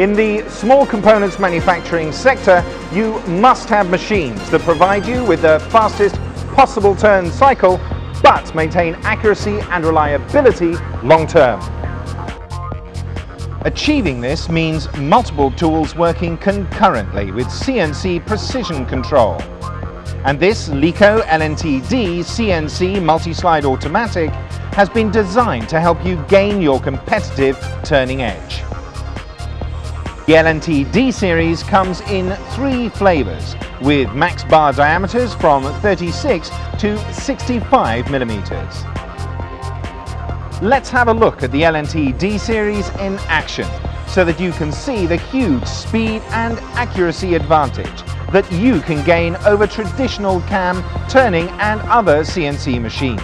In the small components manufacturing sector, you must have machines that provide you with the fastest possible turn cycle, but maintain accuracy and reliability long term. Achieving this means multiple tools working concurrently with CNC precision control. And this LICO LNTD CNC multi-slide automatic has been designed to help you gain your competitive turning edge. The LNTD series comes in 3 flavors, with max bar diameters from 36 to 65 millimeters. Let's have a look at the LNTD series in action so that you can see the huge speed and accuracy advantage that you can gain over traditional cam, turning and other CNC machines.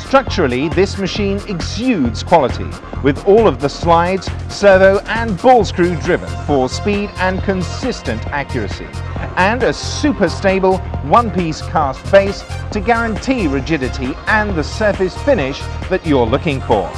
Structurally, this machine exudes quality, with all of the slides, servo and ball screw driven for speed and consistent accuracy, and a super stable one-piece cast base to guarantee rigidity and the surface finish that you're looking for.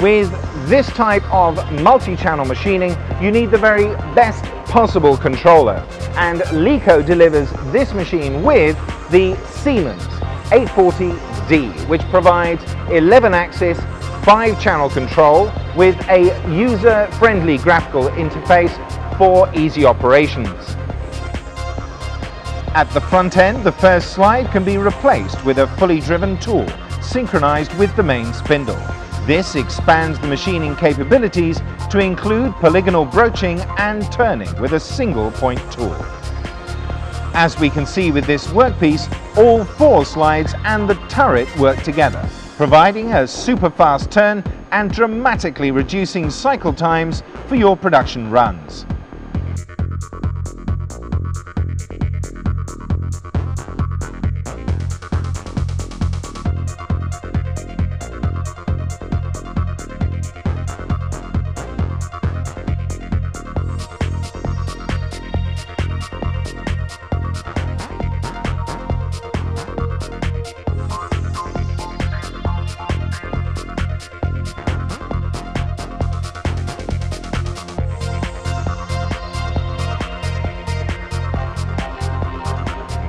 With this type of multi-channel machining, you need the very best possible controller, and LICO delivers this machine with the Siemens 840D, which provides 11-axis 5-channel control with a user-friendly graphical interface for easy operations. At the front end, the first slide can be replaced with a fully driven tool, synchronized with the main spindle. This expands the machining capabilities to include polygonal broaching and turning with a single point tool. As we can see with this workpiece, all 4 slides and the turret work together, providing a super fast turn and dramatically reducing cycle times for your production runs.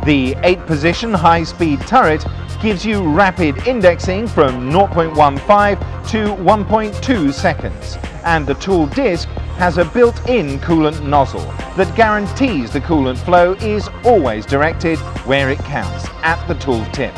The 8-position high-speed turret gives you rapid indexing from 0.15 to 1.2 seconds, and the tool disc has a built-in coolant nozzle that guarantees the coolant flow is always directed where it counts, at the tool tip.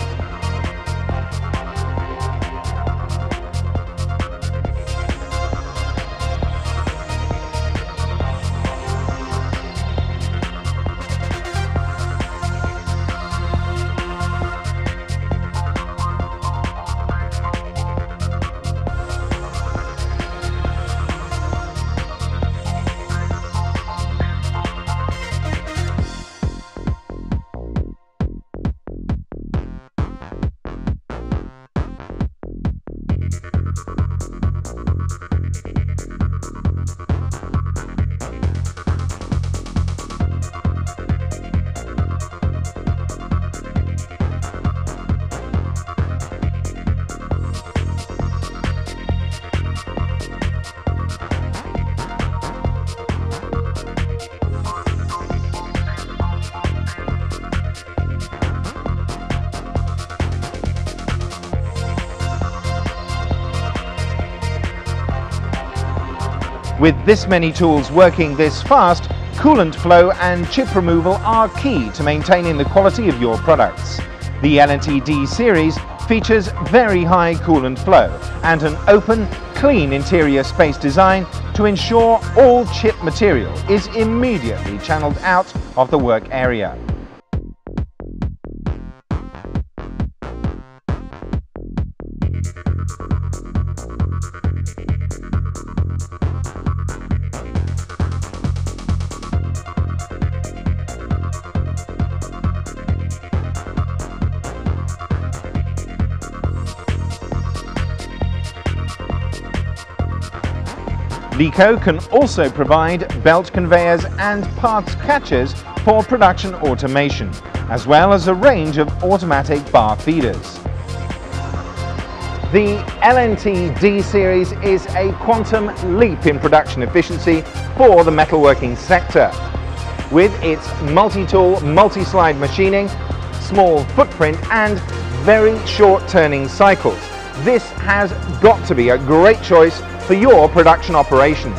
With this many tools working this fast, coolant flow and chip removal are key to maintaining the quality of your products. The LNTD series features very high coolant flow and an open, clean interior space design to ensure all chip material is immediately channeled out of the work area. LICO can also provide belt conveyors and parts catchers for production automation, as well as a range of automatic bar feeders. The LNTD series is a quantum leap in production efficiency for the metalworking sector. With its multi-tool, multi-slide machining, small footprint and very short turning cycles, this has got to be a great choice for your production operations.